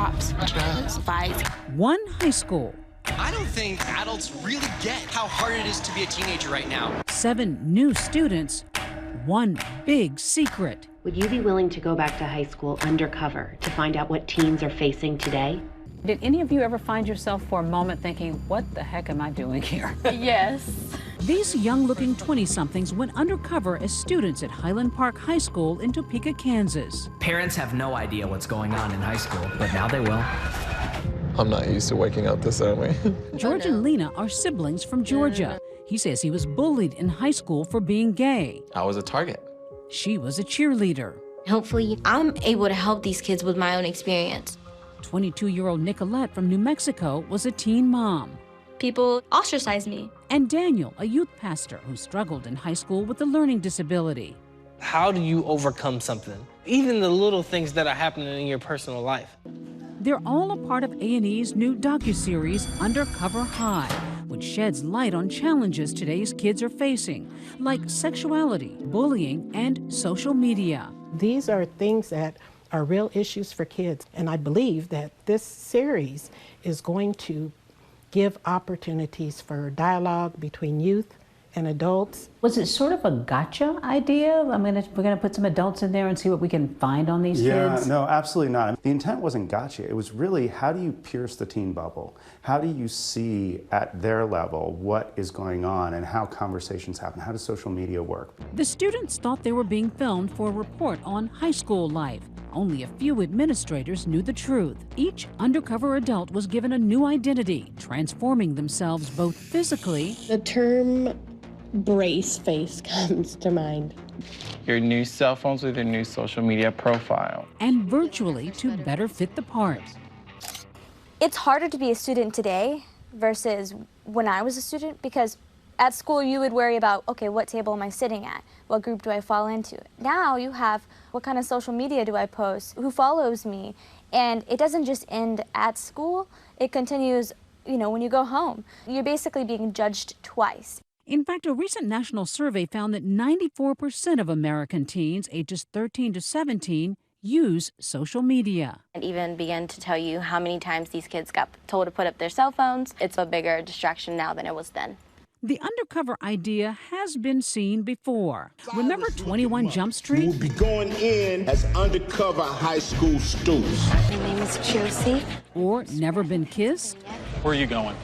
cops, drugs, fights. One high school. I don't think adults really get how hard it is to be a teenager right now. 7 new students. One big secret. Would you be willing to go back to high school undercover to find out what teens are facing today? Did any of you ever find yourself for a moment thinking, what the heck am I doing here? Yes. These young-looking 20-somethings went undercover as students at Highland Park High School in Topeka, Kansas. Parents have no idea what's going on in high school, but now they will. I'm not used to waking up this early. George and Lina are siblings from Georgia. He says he was bullied in high school for being gay. I was a target. She was a cheerleader. Hopefully, I'm able to help these kids with my own experience. 22-year-old Nicolette from New Mexico was a teen mom. People ostracize me. And Daniel, a youth pastor who struggled in high school with a learning disability. How do you overcome something? Even the little things that are happening in your personal life. They're all a part of A&E's new docuseries Undercover High, which sheds light on challenges today's kids are facing, like sexuality, bullying, and social media. These are things that are real issues for kids, and I believe that this series is going to give opportunities for dialogue between youth and adults. Was it sort of a gotcha idea? We're gonna put some adults in there and see what we can find on these kids? Yeah, no, absolutely not. The intent wasn't gotcha. It was really, how do you pierce the teen bubble? How do you see at their level what is going on and how conversations happen? How does social media work? The students thought they were being filmed for a report on high school life. Only a few administrators knew the truth. Each undercover adult was given a new identity, transforming themselves both physically. The term brace face comes to mind. Your new cell phones with your new social media profile. And virtually to better fit the part. It's harder to be a student today versus when I was a student, because at school you would worry about, okay, what table am I sitting at? What group do I fall into? Now you have, what kind of social media do I post? Who follows me? And it doesn't just end at school, it continues, when you go home. You're basically being judged twice. In fact, a recent national survey found that 94% of American teens ages 13 to 17 use social media. And even begin to tell you how many times these kids got told to put up their cell phones. It's a bigger distraction now than it was then. The undercover idea has been seen before. Remember 21 Jump Street? We'll be going in as undercover high school students. My name is Josie. Or Never Been Kissed? Where are you going?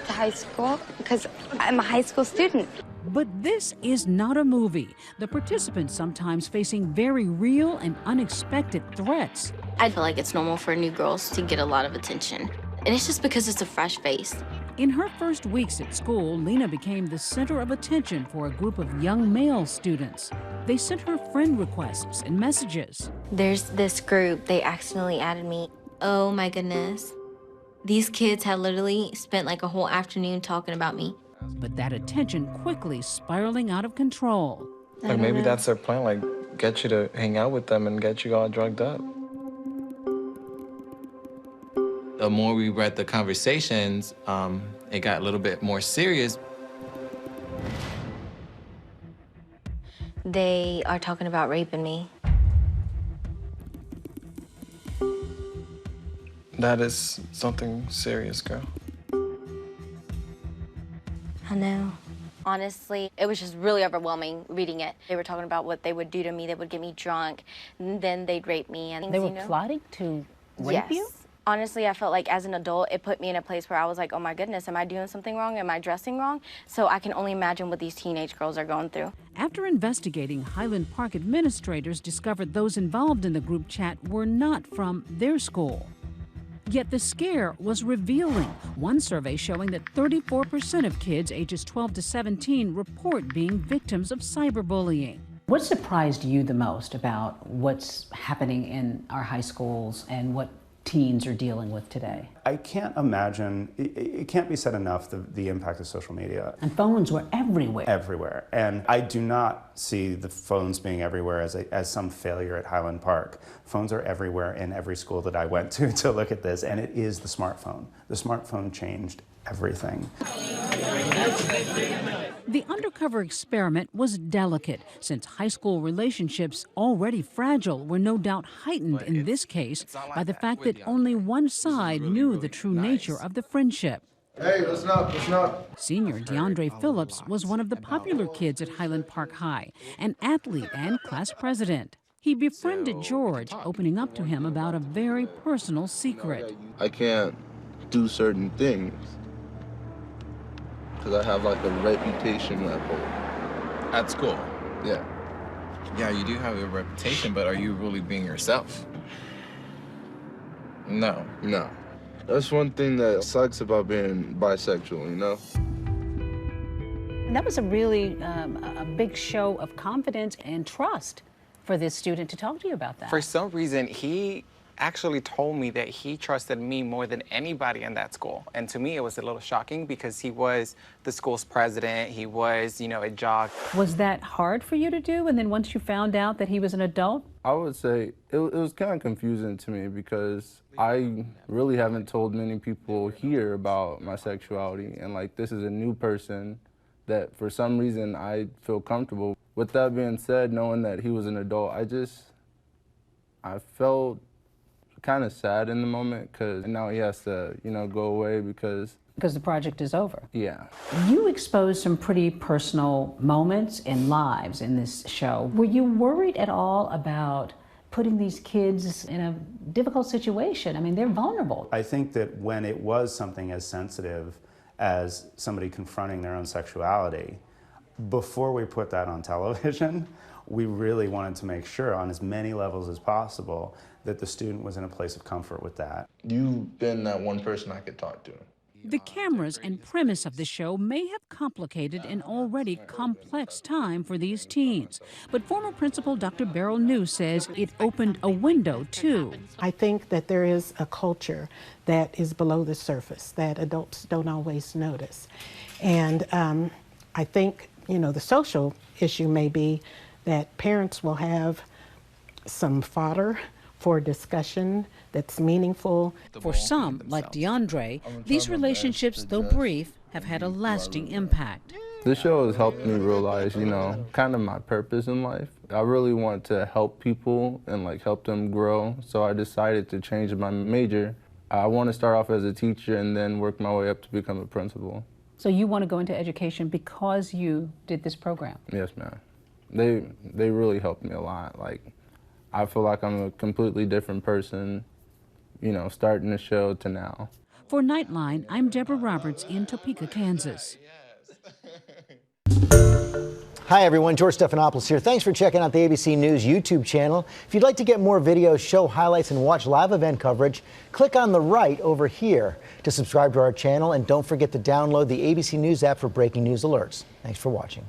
To high school, because I'm a high school student. But this is not a movie. The participants sometimes facing very real and unexpected threats. I feel like it's normal for new girls to get a lot of attention. And it's just because it's a fresh face. In her first weeks at school, Lina became the center of attention for a group of young male students. They sent her friend requests and messages. There's this group, they accidentally added me. Oh my goodness. These kids had literally spent like a whole afternoon talking about me. But that attention quickly spiraling out of control. Like maybe that's their plan, like get you to hang out with them and get you all drugged up. The more we read the conversations, it got a little bit more serious. They are talking about raping me. That is something serious, girl. I know. Honestly, it was just really overwhelming reading it. They were talking about what they would do to me. They would get me drunk, and then they'd rape me. And they were plotting to rape you? Honestly, I felt like as an adult, it put me in a place where I was like, oh my goodness, am I doing something wrong? Am I dressing wrong? So I can only imagine what these teenage girls are going through. After investigating, Highland Park administrators discovered those involved in the group chat were not from their school. Yet the scare was revealing. One survey showing that 34% of kids ages 12 to 17 report being victims of cyberbullying. What surprised you the most about what's happening in our high schools and what teens are dealing with today? I can't imagine, it can't be said enough, the impact of social media. And phones were everywhere. Everywhere. And I do not see the phones being everywhere as some failure at Highland Park. Phones are everywhere in every school that I went to look at this, and it is the smartphone. The smartphone changed everything. The undercover experiment was delicate, since high school relationships, already fragile, were no doubt heightened in this case by the fact that only one side knew the true nature of the friendship. Hey, listen up. Senior DeAndre Phillips was one of the popular kids at Highland Park High, an athlete and class president. He befriended George, opening up to him about a very personal secret. I can't do certain things because I have like a reputation I hold. At school? Yeah. Yeah, you do have a reputation, but are you really being yourself? No. No. That's one thing that sucks about being bisexual, you know? That was a really a big show of confidence and trust for this student to talk to you about that. For some reason, he actually told me that he trusted me more than anybody in that school. And to me, it was a little shocking because he was the school's president. He was, a jock. Was that hard for you to do? And then once you found out that he was an adult? I would say it was kind of confusing to me because I really haven't told many people here about my sexuality. And like, this is a new person that for some reason I feel comfortable. With that being said, knowing that he was an adult, I felt kind of sad in the moment because now he has to, go away because the project is over. Yeah. You exposed some pretty personal moments and lives in this show. Were you worried at all about putting these kids in a difficult situation? I mean, they're vulnerable. I think that when it was something as sensitive as somebody confronting their own sexuality, before we put that on television, we really wanted to make sure on as many levels as possible that the student was in a place of comfort with that. You've been that one person I could talk to. The cameras and premise of the show may have complicated an already complex time for these teens. But former principal Dr. Beryl New says it opened a window, too. I think that there is a culture that is below the surface that adults don't always notice. And I think, the social issue may be that parents will have some fodder for discussion that's meaningful. For some, like DeAndre, these relationships, though brief, have had a lasting impact. This show has helped me realize, kind of my purpose in life. I really want to help people and help them grow, so I decided to change my major. I want to start off as a teacher and then work my way up to become a principal. So you want to go into education because you did this program? Yes, ma'am. They really helped me a lot. I feel like I'm a completely different person, starting the show to now. For Nightline, I'm Deborah Roberts in Topeka, Kansas. Hi everyone, George Stephanopoulos here. Thanks for checking out the ABC News YouTube channel. If you'd like to get more videos, show highlights, and watch live event coverage, click on the right over here to subscribe to our channel, and don't forget to download the ABC News app for breaking news alerts. Thanks for watching.